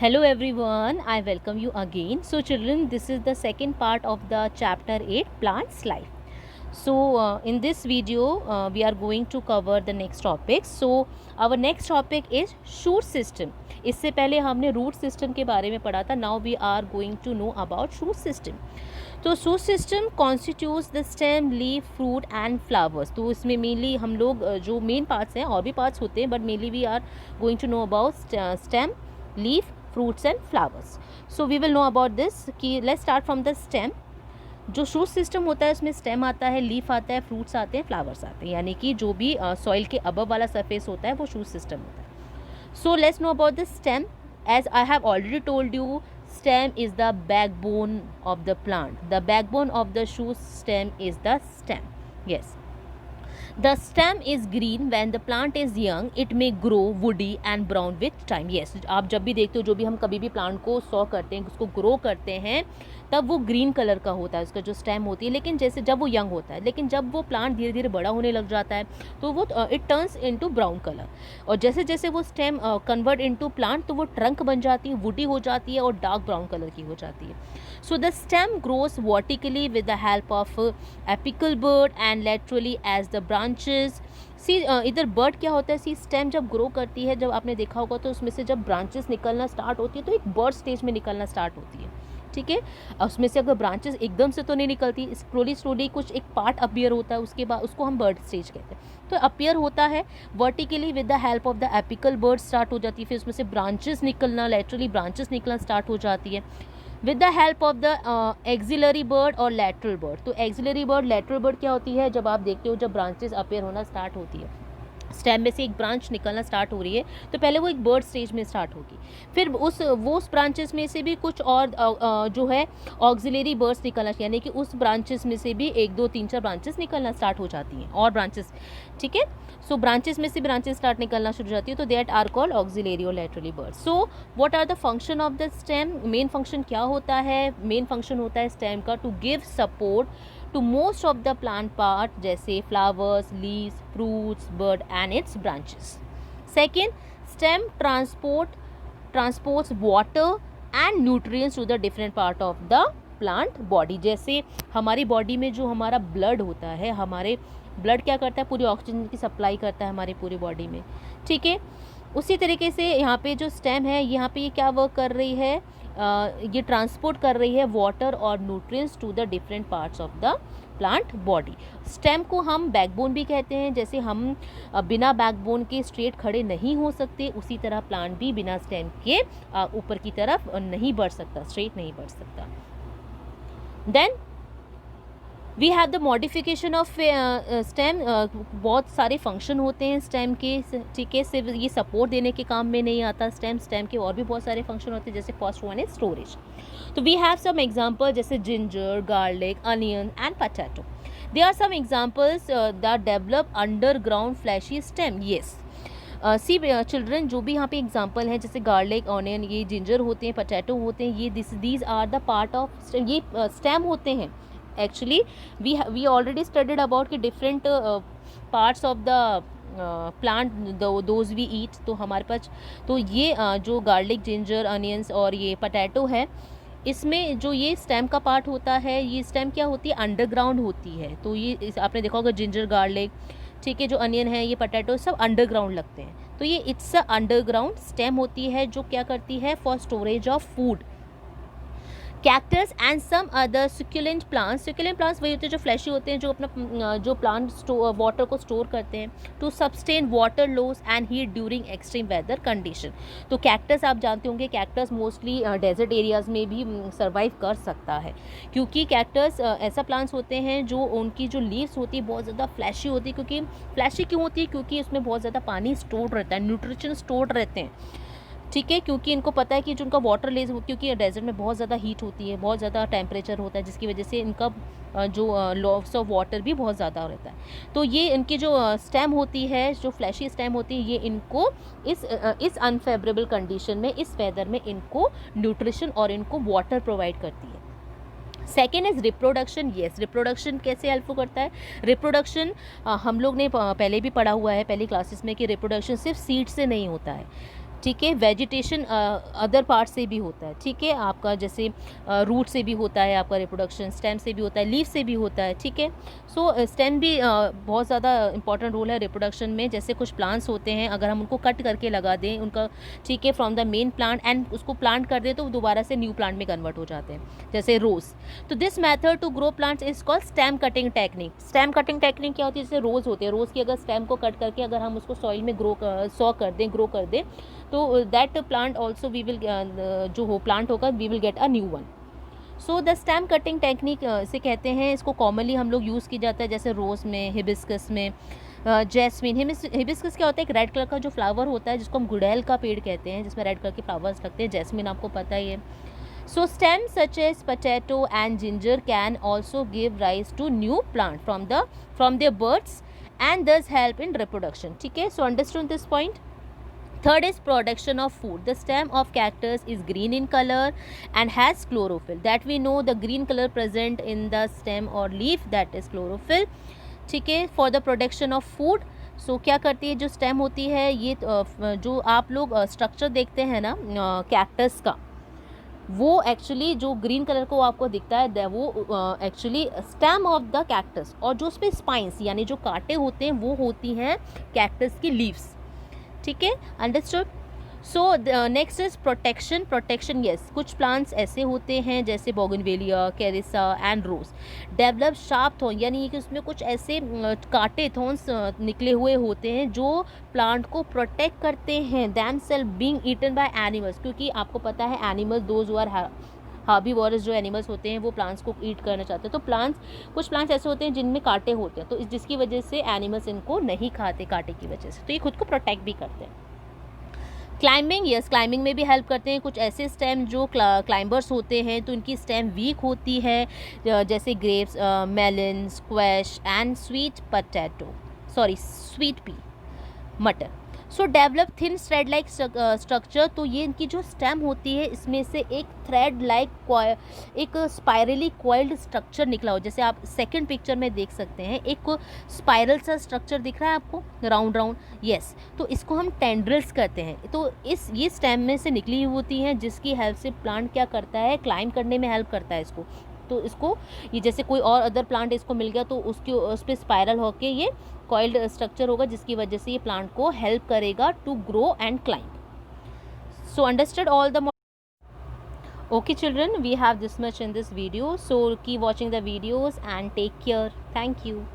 Hello everyone, I welcome you again. So children, this is the second part of the chapter 8 plants life. So in this video we are going to cover the next topic. So our next topic is shoot system. इससे पहले हमने root system के बारे में पढ़ा था. Now we are going to know about shoot system. तो shoot system constitutes the stem, leaf, fruit and flowers. तो इसमें मेनली हम लोग जो मेन पार्ट्स हैं, और भी पार्ट्स होते हैं, but mainly we are going to know about stem, leaf, fruits and flowers. So we will know about this कि let's start from the stem. जो शूट सिस्टम होता है उसमें स्टेम आता है, लीफ आता है, फ्रूट्स आते हैं, फ्लावर्स आते हैं, यानी कि जो भी सॉइल के अबव वाला सरफेस होता है वो शूट सिस्टम होता है. So let's know about the stem. As I have already told you, stem is the backbone of the plant. The backbone of the shoot stem is the stem. Yes. The stem is green when the plant is young. It may grow woody and brown with time. Yes, आप जब भी देखते हो, जो भी हम कभी भी प्लांट को सॉ करते हैं, उसको ग्रो करते हैं, तब वो ग्रीन कलर का होता है, उसका जो स्टेम होती है. लेकिन जैसे जब वो यंग होता है, लेकिन जब वो प्लांट धीरे धीरे बड़ा होने लग जाता है तो वो it turns into brown colour. और जैसे जैसे वो स्टेम कन्वर्ट इनटू प्लांट, तो वो ट्रंक बन जाती है, वुडी हो जाती है और डार्क ब्राउन कलर की हो जाती है. So the stem grows vertically with the help of apical bud and laterally as the branches. See इधर बर्ड क्या होता है, सी स्टेम जब ग्रो करती है, जब आपने देखा होगा तो उसमें से जब ब्रांचेस निकलना स्टार्ट होती है तो एक बर्ड स्टेज में निकलना स्टार्ट होती है. ठीक है, उसमें से अगर ब्रांचेस एकदम से तो नहीं निकलती, स्लोली स्लोली कुछ एक पार्ट अपीयर होता है, उसके बाद उसको हम बर्ड स्टेज कहते हैं. तो अपीयर होता है vertically with the help of the apical bud start हो जाती है, फिर उसमें से ब्रांचेस निकलना, लेटरली ब्रांचेस निकलना स्टार्ट हो जाती है with the help of the axillary bud और लेटरल बर्ड. तो एक्सिलरी बर्ड, लेटरल बर्ड क्या होती है, जब आप देखते हो जब ब्रांचेस अपीयर होना स्टार्ट होती है, स्टेम में से एक ब्रांच निकलना स्टार्ट हो रही है, तो पहले वो एक बर्ड स्टेज में स्टार्ट होगी, फिर उस ब्रांचेस में से भी कुछ और जो है ऑक्सिलरी बर्ड्स निकलना, यानी कि उस ब्रांचेस में से भी 1 2 3 4 ब्रांचेस निकलना स्टार्ट हो जाती हैं और ब्रांचेस. ठीक है, सो ब्रांचेस में से ब्रांचेस स्टार्ट निकलना शुरू हो जाती है, तो दैट आर कॉल्ड ऑक्सिलरी और laterally buds. So what are the function of the stem. Main function क्या होता है, मेन फंक्शन होता है स्टेम का to give support to most of the plant part, जैसे flowers, leaves, fruits, bud and its branches. Second, stem transports water and nutrients to the different part of the plant body. जैसे हमारी body में जो हमारा blood होता है, हमारे blood क्या करता है, पूरी ऑक्सीजन की सप्लाई करता है हमारी पूरी बॉडी में. ठीक है, उसी तरीके से यहाँ पे जो स्टेम है, यहाँ पे ये क्या वर्क कर रही है, ये ट्रांसपोर्ट कर रही है वाटर और nutrients to the different parts of the plant body. Stem को हम बैकबोन भी कहते हैं. जैसे हम बिना बैकबोन के स्ट्रेट खड़े नहीं हो सकते, उसी तरह प्लांट भी बिना स्टेम के ऊपर की तरफ नहीं बढ़ सकता, स्ट्रेट नहीं बढ़ सकता. Then we have the modification of stem. बहुत सारे फंक्शन होते हैं स्टेम के. ठीक है, सिर्फ ये सपोर्ट देने के काम में नहीं आता स्टेम के और भी बहुत सारे फंक्शन होते हैं. जैसे फर्स्ट वन इज स्टोरेज. तो वी हैव सम एग्जांपल जैसे ginger, garlic, onion and potato. They are some examples that develop underground fleshy stem. Yes, see children, जो भी यहाँ पे एग्जांपल हैं जैसे गार्लिक, ऑनियन, ये जिंजर होते हैं, पोटैटो होते हैं, ये these are the part of ये स्टेम होते हैं. Actually we already studied about कि different parts of the plant those we eat. तो हमारे पास तो ये जो गार्लिक, जिंजर, अनियंस और ये पोटैटो है, इसमें जो ये स्टेम का पार्ट होता है, ये स्टेम क्या होती है, अंडरग्राउंड होती है. तो ये आपने देखा होगा जिंजर, गार्लिक, ठीक है, जो अनियन है, ये पोटैटो, सब अंडरग्राउंड लगते हैं. तो ये इट्स अ अंडरग्राउंड स्टेम होती है जो क्या करती है, for storage of food. Cactus and some other succulent plants. Succulent plants वही होते हैं जो फ्लैशी होते हैं, जो अपना जो प्लांट वाटर को स्टोर करते हैं to sustain water loss and heat during extreme weather condition. तो कैक्टस आप जानते होंगे, कैक्टस मोस्टली डेजर्ट एरियाज़ में भी सर्वाइव कर सकता है, क्योंकि कैक्टस ऐसा प्लांट्स होते हैं जो उनकी जो लीव्स होती है बहुत ज़्यादा फ्लैशी होती है. क्योंकि फ्लैशी क्यों होती है, क्योंकि उसमें बहुत ज़्यादा पानी स्टोर्ड रहता है, न्यूट्रिशन स्टोर्ड रहते हैं. ठीक है, क्योंकि इनको पता है कि जो उनका वाटर लेज, क्योंकि डेजर्ट में बहुत ज़्यादा हीट होती है, बहुत ज़्यादा टेम्परेचर होता है, जिसकी वजह से इनका जो लॉस ऑफ वाटर भी बहुत ज़्यादा रहता है. तो ये इनकी जो स्टेम होती है, जो फ्लैशी स्टेम होती है, ये इनको इस अनफेवरेबल कंडीशन में, इस वेदर में इनको न्यूट्रिशन और इनको वाटर प्रोवाइड करती है. Second is reproduction. Yes, reproduction कैसे हेल्प करता है. रिप्रोडक्शन हम लोग ने पहले भी पढ़ा हुआ है पहली क्लासेस में कि रिप्रोडक्शन सिर्फ सीड से नहीं होता है. ठीक है। वेजिटेशन अदर पार्ट से भी होता है, ठीक है, आपका जैसे रूट से भी होता है, आपका रिप्रोडक्शन स्टेम से भी होता है, लीफ से भी होता है, ठीक है। सो स्टेम भी बहुत ज़्यादा इंपॉर्टेंट रोल है रिप्रोडक्शन में। जैसे कुछ प्लांट्स होते हैं, अगर हम उनको कट करके लगा दें उनका, ठीक है, from the main plant and उसको प्लांट कर दें तो वो दोबारा से न्यू प्लांट में कन्वर्ट हो जाते हैं, जैसे रोज़। तो this method to grow plants is called stem cutting technique. Stem cutting technique क्या होती है? जैसे रोज़ होते हैं, रोज़ की अगर स्टेम को कट करके अगर हम उसको सॉइल में ग्रो कर दें तो that plant also we will, जो हो प्लांट होगा, we will get a new one. So the stem cutting technique से कहते हैं, इसको कॉमनली हम लोग यूज़ की जाता है जैसे रोज़ में, हिबिस्कस में, जैस्मिन। हिबिस्कस क्या होता है? एक रेड कलर का जो फ्लावर होता है जिसको हम गुड़ैल का पेड़ कहते हैं, जिसमें रेड कलर के फ्लावर्स लगते हैं। जैस्मिन आपको पता ही है। So stem such as potato and ginger can also give rise to new plant from their buds and thus help in reproduction, ठीक है। So understand this point. Third is production of food. The stem of cactus is green in color and has chlorophyll. That we know, the green color present in the stem or leaf, that is chlorophyll. ठीक है। For the production of food, so क्या करती है जो stem होती है, ये जो आप लोग स्ट्रक्चर देखते हैं ना कैक्टस का, वो एक्चुअली जो ग्रीन कलर को आपको दिखता है वो actually stem of the cactus, और जो उस पर स्पाइंस यानी जो कांटे होते हैं वो होती हैं कैक्टस की लीव्स, ठीक है। Understood. So next is protection. Protection, yes, कुछ प्लांट्स ऐसे होते हैं जैसे bougainvillea, carissa and rose develop sharp thorn, यानी कि उसमें कुछ ऐसे कांटे, थॉर्न्स निकले हुए होते हैं जो प्लांट को प्रोटेक्ट करते हैं them self being eaten by animals. क्योंकि आपको पता है animals, those who are herbivorous जो एनिमल्स होते हैं वो प्लांट्स को ईट करना चाहते हैं। तो कुछ प्लांट्स ऐसे होते हैं जिनमें कांटे होते हैं, तो जिसकी वजह से एनिमल्स इनको नहीं खाते कांटे की वजह से, तो ये खुद को प्रोटेक्ट भी करते हैं। क्लाइंबिंग, यस, क्लाइंबिंग में भी हेल्प करते हैं। कुछ ऐसे स्टेम जो क्लाइंबर्स होते हैं तो इनकी स्टेम वीक होती है, जैसे grapes, melon, squash and sweet pea, मटर। So develop thin thread like structure. तो ये इनकी जो स्टेम होती है इसमें से एक थ्रेड लाइक एक स्पायरली कॉइल्ड स्ट्रक्चर निकला हो, जैसे आप सेकंड पिक्चर में देख सकते हैं, एक स्पाइरल सा स्ट्रक्चर दिख रहा है आपको, राउंड राउंड, यस। तो इसको हम टेंड्रिल्स कहते हैं। तो ये स्टेम में से निकली हुई होती हैं जिसकी हेल्प से प्लांट क्या करता है, क्लाइंब करने में हेल्प करता है इसको। तो इसको ये जैसे कोई और अदर प्लांट इसको मिल गया तो उस पर स्पाइरल होके ये कॉइल्ड स्ट्रक्चर होगा, जिसकी वजह से ये प्लांट को हेल्प करेगा to grow and climb. So understood all the okay children, we have this much in this video, so keep watching the videos and take care. Thank you.